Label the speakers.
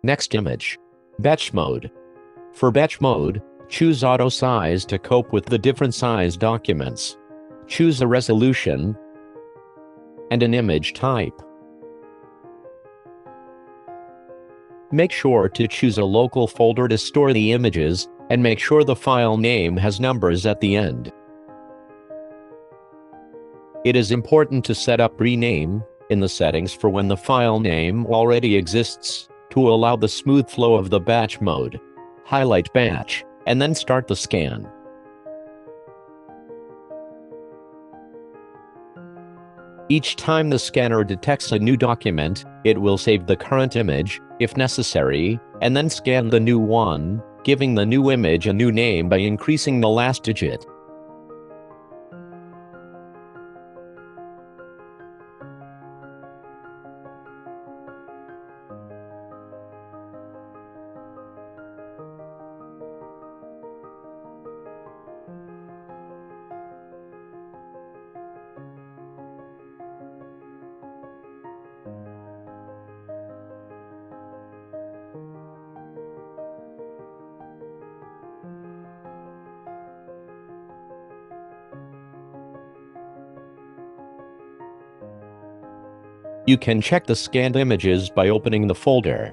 Speaker 1: Nextimage. Batch mode. For batch mode, choose auto size to cope with the different size documents. Choose a resolution and an image type. Make sure to choose a local folder to store the images, and make sure the file name has numbers at the end. It is important to set up rename in the settings for when the file name already exists, to allow the smooth flow of the batch mode. Highlight batch, and then start the scan. Each time the scanner detects a new document, it will save the current image, if necessary, and then scan the new one, giving the new image a new name by increasing the last digit. You can check the scanned images by opening the folder.